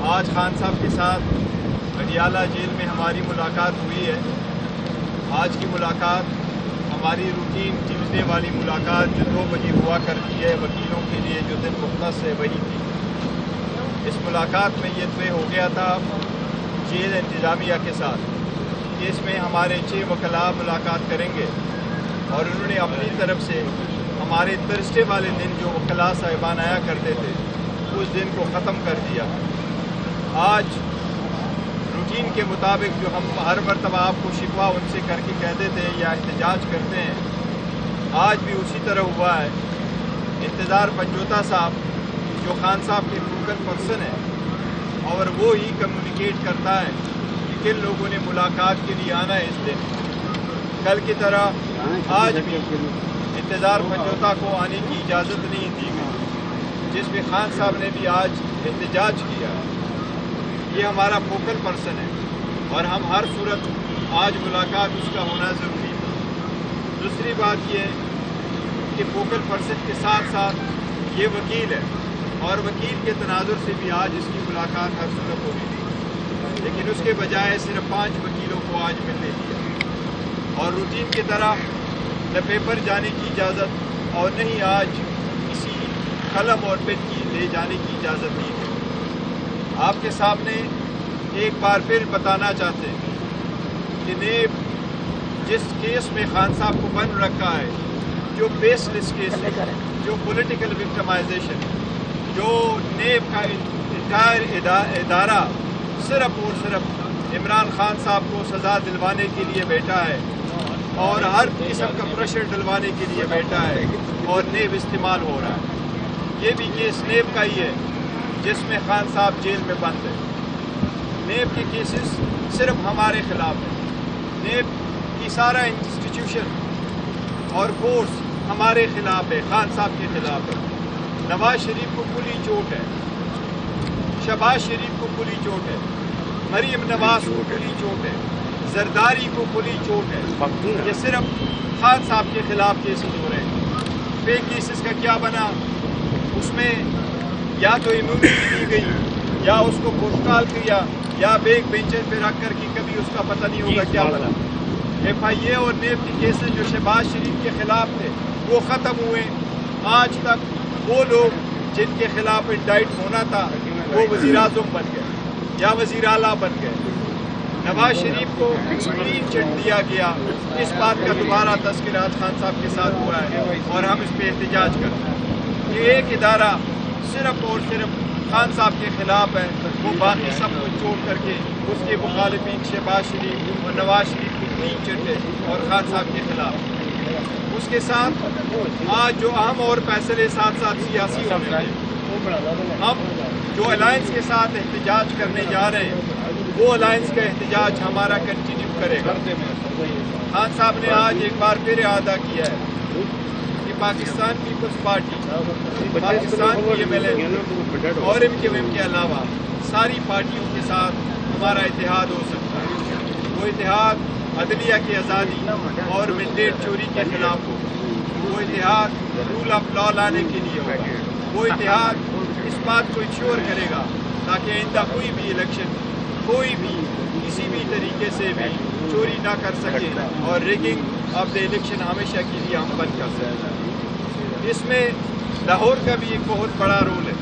آج خان صاحب کے ساتھ اڈیالہ جیل میں ہماری ملاقات ہوئی ہے۔ آج کی ملاقات ہماری روٹین ٹیوزڈے والی ملاقات جو 2 بجے ہوا کرتی ہے وکیلوں کے لیے جو دن مختص ہے وہی تھی۔ اس ملاقات میں یہ طے ہو گیا تھا جیل انتظامیہ کے ساتھ کہ اس میں ہمارے 6 وکلاء ملاقات کریں گے، اور انہوں نے اپنی طرف سے ہمارے تھرسڈے والے دن جو وکلاء صاحبان آیا کرتے تھے اس دن کو ختم کر دیا۔ آج روٹین کے مطابق جو ہم ہر مرتبہ آپ کو شکوہ ان سے کر کے کہتے تھے یا احتجاج کرتے ہیں، آج بھی اسی طرح ہوا ہے۔ انتظار پنجوتا صاحب جو خان صاحب کے فوکل پرسن ہے اور وہ ہی کمیونیکیٹ کرتا ہے کہ کن لوگوں نے ملاقات کے لیے آنا ہے اس دن، کل کی طرح آج بھی انتظار پنجوتا کو آنے کی اجازت نہیں دی گئی، جس میں خان صاحب نے بھی آج احتجاج کیا۔ یہ ہمارا فوکل پرسن ہے اور ہم ہر صورت آج ملاقات اس کا ہونا ضروری تھا۔ دوسری بات یہ کہ فوکل پرسن کے ساتھ ساتھ یہ وکیل ہے اور وکیل کے تناظر سے بھی آج اس کی ملاقات ہر صورت ہوئی تھی، لیکن اس کے بجائے صرف 5 وکیلوں کو آج ملنے دیا، اور روٹین کی طرح نہ پیپر جانے کی اجازت اور نہ ہی آج کسی قلم اور پین کی لے جانے کی اجازت نہیں ہے۔ آپ کے سامنے ایک بار پھر بتانا چاہتے ہیں کہ نیب جس کیس میں خان صاحب کو بند رکھا ہے، جو بیس لیس کیس ہے، جو پولیٹیکل وکٹمائزیشن، جو نیب کا انٹائر ادارہ صرف اور صرف عمران خان صاحب کو سزا دلوانے کے لیے بیٹھا ہے اور ہر قسم کا پریشر ڈلوانے کے لیے بیٹھا ہے اور نیب استعمال ہو رہا ہے۔ یہ بھی کیس نیب کا ہی ہے جس میں خان صاحب جیل میں بند ہے۔ نیب کے کیسز صرف ہمارے خلاف ہیں، نیب کی سارا انسٹیٹیوشن اور فورس ہمارے خلاف ہے، خان صاحب کے خلاف ہے۔ نواز شریف کو کھلی چوٹ ہے، شہباز شریف کو کھلی چوٹ ہے، مریم نواز کو کھلی چوٹ ہے، زرداری کو کھلی چوٹ ہے۔ یہ صرف خان صاحب کے خلاف کیسز ہو رہے ہیں۔ فیک کیسز کا کیا بنا؟ اس میں یا تو امیونٹی دی گئی یا اس کو پروٹوکال کیا یا بیک بینچر پہ رکھ کر کے کبھی اس کا پتہ نہیں ہوگا کیا بنا۔ ایف آئی اے اور نیب کے کیسز جو شہباز شریف کے خلاف تھے وہ ختم ہوئے۔ آج تک وہ لوگ جن کے خلاف انڈائٹ ہونا تھا وہ وزیر اعظم بن گئے یا وزیر اعلیٰ بن گئے۔ نواز شریف کو کلین چٹ دیا گیا۔ اس بات کا دوبارہ تذکرہ خان صاحب کے ساتھ ہوا ہے اور ہم اس پہ احتجاج کرتے ہیں کہ ایک ادارہ صرف اور صرف خان صاحب کے خلاف ہے، وہ باقی سب کو چھوڑ کر کے اس کے مخالفین شہباز شریف اور نواز شریف کو کلین چٹ ہے اور خان صاحب کے خلاف۔ اس کے ساتھ آج جو اہم اور فیصلے ساتھ ساتھ سیاسی ہونے ہیں، ہم جو الائنس کے ساتھ احتجاج کرنے جا رہے ہیں وہ الائنس کا احتجاج ہمارا کنٹینیو کرے گا۔ خان صاحب نے آج ایک بار پھر اعادہ کیا ہے کہ پاکستان پیپلز پارٹی، پاکستان کی ایم ایل اے اور ایم کیو ایم کے علاوہ ساری پارٹیوں کے ساتھ ہمارا اتحاد ہو سکتا ہے۔ وہ اتحاد عدلیہ کی آزادی اور مینڈیٹ چوری کے خلاف ہو، وہ اتحاد رول آف لا لانے کے لیے ہوگا، وہ اتحاد اس بات کو انشور کرے گا تاکہ آئندہ کوئی بھی الیکشن کوئی بھی کسی بھی طریقے سے بھی چوری نہ کر سکے اور ریگنگ آف دا الیکشن ہمیشہ کے لیے ہم بند کر سکیں۔ اس میں لاہور کا بھی ایک بہت بڑا رول ہے،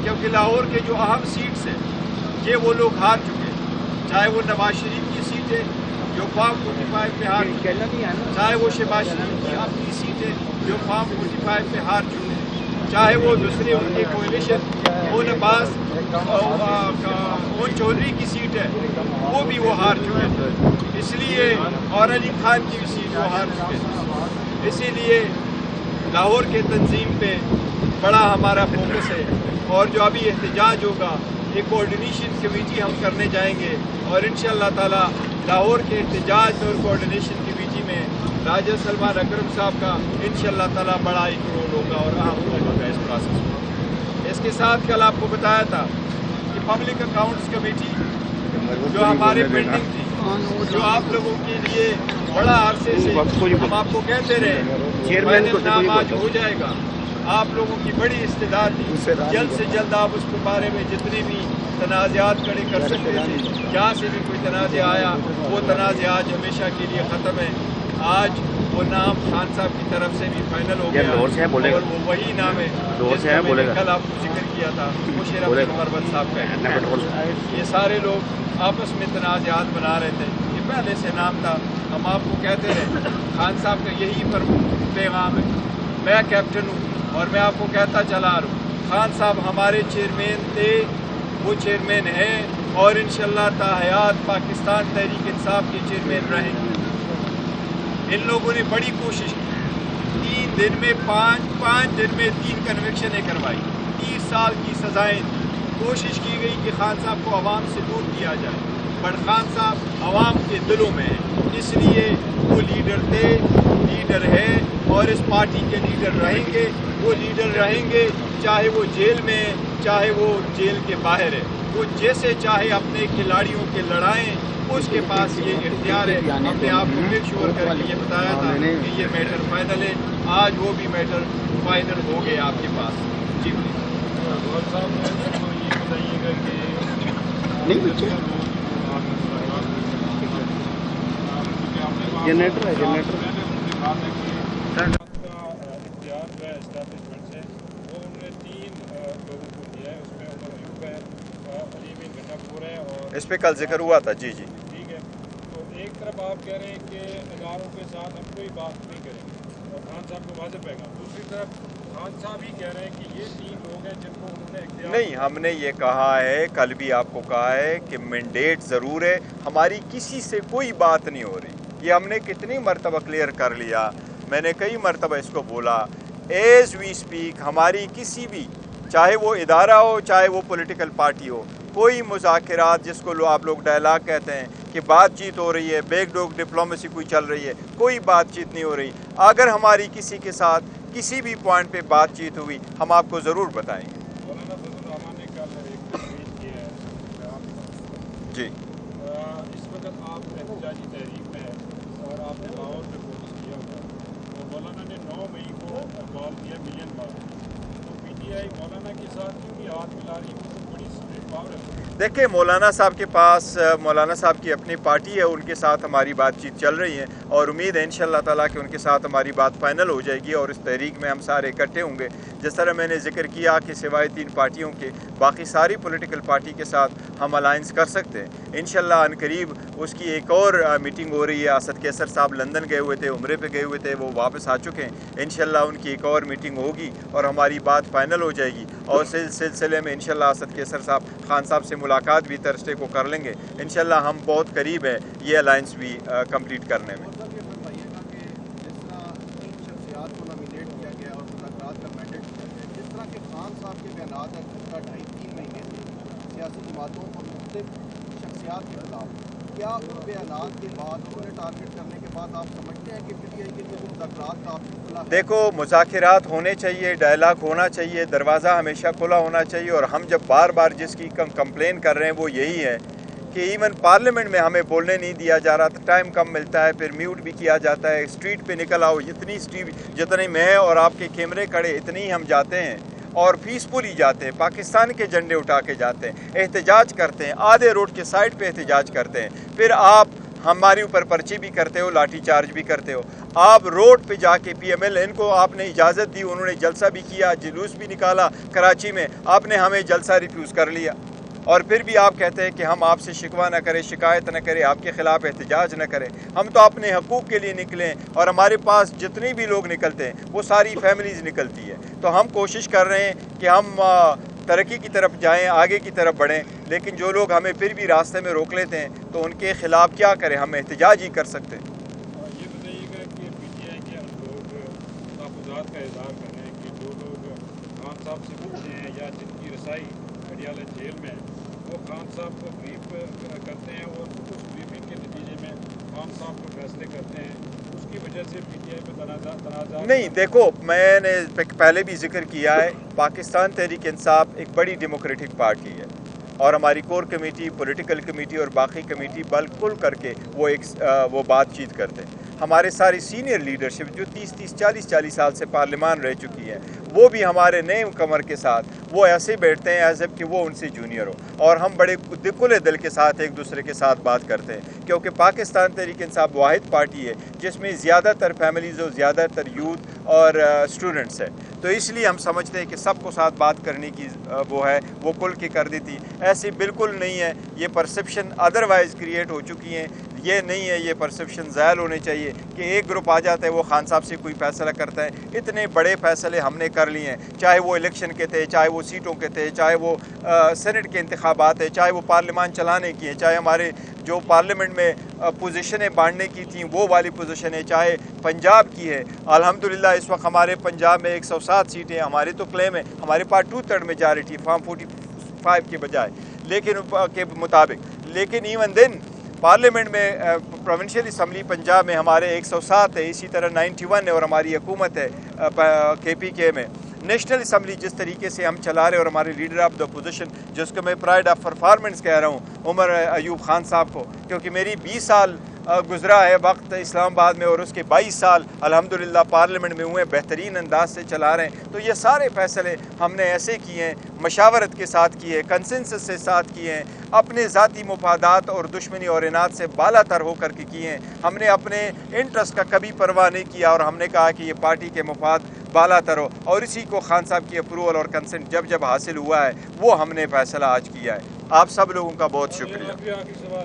کیونکہ لاہور کے جو اہم سیٹس ہیں یہ وہ لوگ ہار چکے ہیں، چاہے وہ نواز شریف کی سیٹ ہے جو فارم 45 میں ہار چکے ہیں، چاہے وہ شہباز شریف کی اپنی سیٹ ہے جو فارم 45 میں ہار چکے ہیں، چاہے وہ دوسرے ان کے کوئلیشن اون عباس اون چودھری کی سیٹ ہے وہ بھی وہ ہار چکے ہیں، اس لیے اور علی خان کی بھی سیٹ وہ ہار چکے ہیں۔ اسی لیے لاہور کے تنظیم پہ بڑا ہمارا فوکس ہے، اور جو ابھی احتجاج ہوگا ایک کوارڈینیشن کمیٹی ہم کرنے جائیں گے، اور انشاءاللہ تعالی لاہور کے احتجاج اور کوارڈینیشن کمیٹی میں راجہ سلمان اکرم صاحب کا انشاءاللہ تعالی بڑا ایک رول ہوگا اور اہم رول ہوگا اس پروسیس میں۔ اس کے ساتھ کل آپ کو بتایا تھا کہ پبلک اکاؤنٹس کمیٹی جو ہمارے پینڈنگ تھی، جو آپ لوگوں کے لیے بڑا عرصے سے ہم آپ کو کہتے رہے فائنل نام آج ہو جائے گا، آپ لوگوں کی بڑی استعداد تھی, جلد سے جلد آپ اس کے بارے میں جتنے بھی تنازعات کھڑے کر سکتے تھے. جہاں سے بھی کوئی تنازع آیا وہ تنازع آج ہمیشہ کے لیے ختم ہے. آج وہ نام خان صاحب کی طرف سے بھی فائنل ہو گیا اور وہ وہی نام ہے جس کا میں نے کل آپ کو ذکر کیا تھا, مشیر احمد پروت صاحب کا. یہ سارے لوگ آپس میں تنازعات بنا رہے تھے, یہ پہلے سے نام تھا. ہم آپ کو کہتے رہے خان صاحب کا یہی پیغام ہے. میں کیپٹن ہوں اور میں آپ کو کہتا چلا رہا ہوں, خان صاحب ہمارے چیئرمین تھے, وہ چیئرمین ہیں اور انشاءاللہ تا حیات پاکستان تحریک انصاف کے چیئرمین رہیں گے. ان لوگوں نے بڑی کوشش کی, 3 دن میں 5 دن میں 3 کنوکشنیں کروائی, 30 سال کی سزائیں دی. کوشش کی گئی کہ خان صاحب کو عوام سے دور کیا جائے, پر خان صاحب عوام کے دلوں میں ہیں. اس لیے وہ لیڈر تھے, لیڈر ہے اور اس پارٹی کے لیڈر رہیں گے. وہ لیڈر رہیں گے چاہے وہ جیل میں ہے چاہے وہ جیل کے باہر ہے. وہ جیسے چاہے اپنے کھلاڑیوں کے لڑائیں, اس کے پاس یہ اختیار ہے. ہم نے آپ کو میک شور کر کے یہ بتایا تھا کہ یہ میٹر فائنل ہے. آج وہ بھی میٹر فائنل ہو گئے آپ کے پاس. جی صاحب یہ بتائیے گا کہ جنریٹر ہے اختیار جو ہے اسٹیبلشمنٹ سے وہ انہوں نے 3 لوگوں کو دیا ہے. اس میں عمر ایوب ہے, علی بن گنڈا پور ہے اور اس پہ کل ذکر ہوا تھا. جی ٹھیک ہے. تو ایک طرف آپ کہہ رہے ہیں کہ اداروں کے ساتھ ہم کوئی بات نہیں کریں گے اور خان صاحب کو واضح پیغام. دوسری طرف خان صاحب ہی کہہ رہے ہیں کہ یہ 3 لوگ ہیں جن کو انہوں نے اختیار نہیں, ہم نے یہ کہا ہے, کل بھی آپ کو کہا ہے کہ مینڈیٹ ضرور ہے, ہماری کسی سے کوئی بات نہیں ہو رہی. یہ ہم نے کتنی مرتبہ کلیئر کر لیا. میں نے کئی مرتبہ اس کو بولا, ایز وی اسپیک ہماری کسی بھی, چاہے وہ ادارہ ہو چاہے وہ پولیٹیکل پارٹی ہو, کوئی مذاکرات جس کو آپ لوگ ڈائلاگ کہتے ہیں کہ بات چیت ہو رہی ہے, بیک ڈور ڈپلومیسی کوئی چل رہی ہے, کوئی بات چیت نہیں ہو رہی. اگر ہماری کسی کے ساتھ کسی بھی پوائنٹ پہ بات چیت ہوئی ہم آپ کو ضرور بتائیں گے. جی اس وقت آپ احتجاجی تحریک میں ہیں اور آپ نے لاہور میں فوکس کیا ہوا, اور مولانا نے 9 مئی کو کال کیا ملین بار. تو پی ٹی آئی مولانا کے ساتھ کیونکہ ہاتھ ملا رہی ہے, بڑی اسپرٹ پاور ہے. دیکھیں, مولانا صاحب کے پاس مولانا صاحب کی اپنی پارٹی ہے, ان کے ساتھ ہماری بات چیت چل رہی ہے اور امید ہے انشاءاللہ تعالیٰ کہ ان کے ساتھ ہماری بات فائنل ہو جائے گی اور اس تحریک میں ہم سارے اکٹھے ہوں گے. جس طرح میں نے ذکر کیا کہ سوائے 3 پارٹیوں کے باقی ساری پولیٹیکل پارٹی کے ساتھ ہم الائنس کر سکتے ہیں انشاءاللہ. ان قریب اس کی ایک اور میٹنگ ہو رہی ہے. اسد کیسر صاحب لندن گئے ہوئے تھے, عمرے پہ گئے ہوئے تھے, وہ واپس آ چکے ہیں. انشاءاللہ ان کی ایک اور میٹنگ ہوگی اور ہماری بات فائنل ہو جائے گی, اور سلسلے میں انشاءاللہ اسد کیسر صاحب خان صاحب سے ملاقات بھی ترسڈے کو کر لیں گے. انشاءاللہ ہم بہت قریب ہیں یہ الائنس بھی کمپلیٹ کرنے میں. سیاسی جماعتوں اور مختلف شخصیات کے خلاف, کیا ان بیانات کے بعد انہیں ٹارگیٹ کرنے کے بعد آپ سمجھتے ہیں کہ پی ٹی آئی کے لیے مذاکرات کا آپ کو کھلا ہے؟ دیکھو, مذاکرات ہونے چاہیے, ڈائلاگ ہونا چاہیے, دروازہ ہمیشہ کھلا ہونا چاہیے. اور ہم جب بار بار جس کی کمپلین کر رہے ہیں وہ یہی ہے کہ ایون پارلیمنٹ میں ہمیں بولنے نہیں دیا جا رہا, ٹائم کم ملتا ہے, پھر میوٹ بھی کیا جاتا ہے. اسٹریٹ پہ نکل آؤ, جتنی میں اور آپ کے کیمرے کھڑے اتنی ہم جاتے ہیں اور پیسفلی جاتے ہیں, پاکستان کے جھنڈے اٹھا کے جاتے ہیں, احتجاج کرتے ہیں, آدھے روڈ کے سائڈ پہ احتجاج کرتے ہیں. پھر آپ ہمارے اوپر پرچی بھی کرتے ہو, لاٹھی چارج بھی کرتے ہو. آپ روڈ پہ جا کے پی ایم ایل ان کو آپ نے اجازت دی, انہوں نے جلسہ بھی کیا, جلوس بھی نکالا کراچی میں, آپ نے ہمیں جلسہ ریفیوز کر لیا. اور پھر بھی آپ کہتے ہیں کہ ہم آپ سے شکوہ نہ کریں, شکایت نہ کریں, آپ کے خلاف احتجاج نہ کریں. ہم تو اپنے حقوق کے لیے نکلیں اور ہمارے پاس جتنے بھی لوگ نکلتے ہیں وہ ساری فیملیز نکلتی ہے. تو ہم کوشش کر رہے ہیں کہ ہم ترقی کی طرف جائیں, آگے کی طرف بڑھیں, لیکن جو لوگ ہمیں پھر بھی راستے میں روک لیتے ہیں تو ان کے خلاف کیا کریں, ہم احتجاج ہی کر سکتے ہیں. یہ بتائیے گا کہ پی ٹی آئی کے لوگ تحفظات کا اظہار کر رہے ہیں کہ جو لوگ خان صاحب سے پوچھتے ہیں یا جن کی رسائی اڈیالہ جیل میں ہے وہ خان صاحب کو بریف کرتے ہیں اور اس بریفنگ کے نتیجے میں خان صاحب کو فیصلے کرتے ہیں, اس کی وجہ سے پی ٹی آئی میں تنازع نہیں. دیکھو, میں نے پہلے بھی ذکر کیا ہے, پاکستان تحریک انصاف ایک بڑی ڈیموکریٹک پارٹی ہے اور ہماری کور کمیٹی, پولیٹیکل کمیٹی اور باقی کمیٹی بل کل کر کے وہ بات چیت کرتے ہیں. ہمارے ساری سینئر لیڈرشپ جو 40 سال سے پارلیمان رہ چکی ہے وہ بھی ہمارے نئے کمر کے ساتھ وہ ایسے بیٹھتے ہیں ایز اف کہ وہ ان سے جونیئر ہو، اور ہم بڑے کھلے دل کے ساتھ ایک دوسرے کے ساتھ بات کرتے ہیں، کیونکہ پاکستان تحریک انصاف واحد پارٹی ہے جس میں زیادہ تر فیملیز اور زیادہ تر یوتھ اور اسٹوڈنٹس ہے، تو اس لیے ہم سمجھتے ہیں کہ سب کو ساتھ بات کرنے کی وہ کھل کے کر دیتی، ایسی بالکل نہیں ہے، یہ پرسیپشن ادروائز کریٹ ہو چکی ہیں، یہ نہیں ہے، یہ پرسیپشن زائل ہونے چاہیے کہ ایک گروپ آ جاتا ہے وہ خان صاحب سے کوئی فیصلہ کرتا ہے، اتنے بڑے فیصلے ہم نے کر لیے ہیں، چاہے وہ الیکشن کے تھے، چاہے وہ سیٹوں کے تھے، چاہے وہ سینٹ کے انتخابات ہیں، چاہے وہ پارلیمان چلانے کی ہیں، چاہے ہمارے جو پارلیمنٹ میں پوزیشنیں بانٹنے کی تھیں وہ والی پوزیشنیں، چاہے پنجاب کی ہے، الحمدللہ اس وقت ہمارے پنجاب میں 107 سیٹیں ہماری تو کلیم ہے، ہمارے پاس 2/3 میجارٹی فارم 45 کے بجائے کے مطابق، لیکن ایون دن پارلیمنٹ میں پروونشل اسمبلی پنجاب میں ہمارے 107 ہے، اسی طرح 91 ہے، اور ہماری حکومت ہے KPK میں نیشنل اسمبلی جس طریقے سے ہم چلا رہے، اور ہمارے لیڈر آف دا اپوزیشن جس کو میں پرائڈ آف پرفارمنس کہہ رہا ہوں عمر ایوب خان صاحب کو، کیونکہ میری 20 سال گزرا ہے وقت اسلام آباد میں، اور اس کے 22 سال الحمدللہ پارلیمنٹ میں ہوئے، بہترین انداز سے چلا رہے ہیں، تو یہ سارے فیصلے ہم نے ایسے کیے ہیں، مشاورت کے ساتھ کیے ہیں، کنسنسس سے ساتھ کیے ہیں، اپنے ذاتی مفادات اور دشمنی اور اناد سے بالا تر ہو کر کے کیے ہیں، ہم نے اپنے انٹرسٹ کا کبھی پرواہ نہیں کیا، اور ہم نے کہا کہ یہ پارٹی کے مفاد بالا تر ہو، اور اسی کو خان صاحب کی اپروول اور کنسنٹ جب حاصل ہوا ہے وہ ہم نے فیصلہ آج کیا ہے۔ آپ سب لوگوں کا بہت شکریہ۔ جی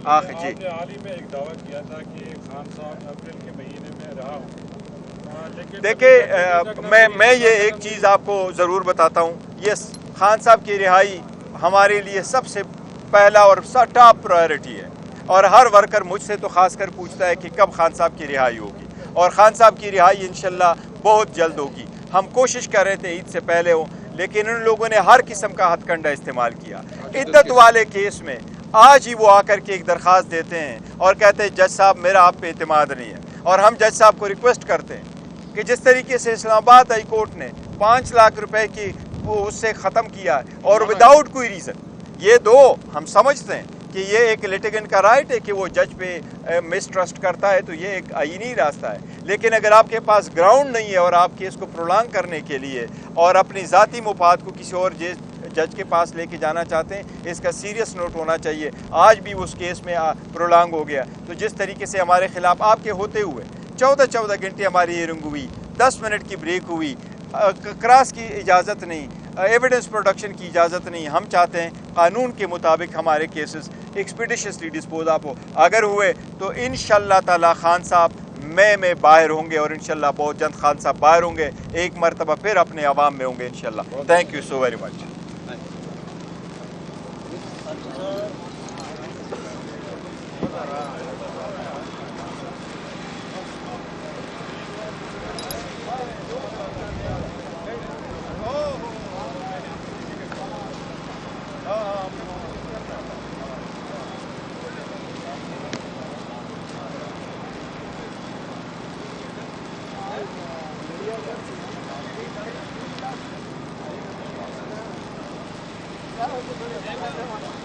آپ نے حال ہی میں ایک دعویٰ کیا تھا کہ خان صاحب اپریل کے مہینے میں رہا ہوں، دیکھیں میں یہ ایک چیز آپ کو ضرور بتاتا ہوں، یہ خان صاحب کی رہائی ہمارے لیے سب سے پہلا اور ٹاپ پرائرٹی ہے، اور ہر ورکر مجھ سے تو خاص کر پوچھتا ہے کہ کب خان صاحب کی رہائی ہوگی، اور خان صاحب کی رہائی انشاءاللہ بہت جلد ہوگی۔ ہم کوشش کر رہے تھے عید سے پہلے ہو، لیکن ان لوگوں نے ہر قسم کا ہتھ کنڈا استعمال کیا۔ عدت والے کیس میں آج ہی وہ آ کر کے ایک درخواست دیتے ہیں اور کہتے ہیں جج صاحب میرا آپ پہ اعتماد نہیں ہے، اور ہم جج صاحب کو ریکویسٹ کرتے ہیں کہ جس طریقے سے اسلام آباد ہائی کورٹ نے 5 لاکھ روپے کی وہ اس سے ختم کیا اور وداؤٹ کوئی ریزن، یہ دو ہم سمجھتے ہیں کہ یہ ایک لیٹیگنٹ کا رائٹ ہے کہ وہ جج پہ مسٹرسٹ کرتا ہے، تو یہ ایک آئینی راستہ ہے، لیکن اگر آپ کے پاس گراؤنڈ نہیں ہے اور آپ کیس کو پرولانگ کرنے کے لیے اور اپنی ذاتی مفاد کو کسی اور جج کے پاس لے کے جانا چاہتے ہیں، اس کا سیریس نوٹ ہونا چاہیے۔ آج بھی اس کیس میں پرولانگ ہو گیا، تو جس طریقے سے ہمارے خلاف آپ کے ہوتے ہوئے 14 گھنٹے ہماری ہیئرنگ ہوئی، 10 منٹ کی بریک ہوئی، کراس کی اجازت نہیں، ایویڈنس پروڈکشن کی اجازت نہیں، ہم چاہتے ہیں قانون کے مطابق ہمارے کیسز ایکسپیڈیشسلی ڈسپوز آف ہو، اگر ہوئے تو انشاءاللہ تعالی خان صاحب میں باہر ہوں گے، اور انشاءاللہ بہت جلد خان صاحب باہر ہوں گے، ایک مرتبہ پھر اپنے عوام میں ہوں گے انشاءاللہ۔ Thank you so very much. Gracias.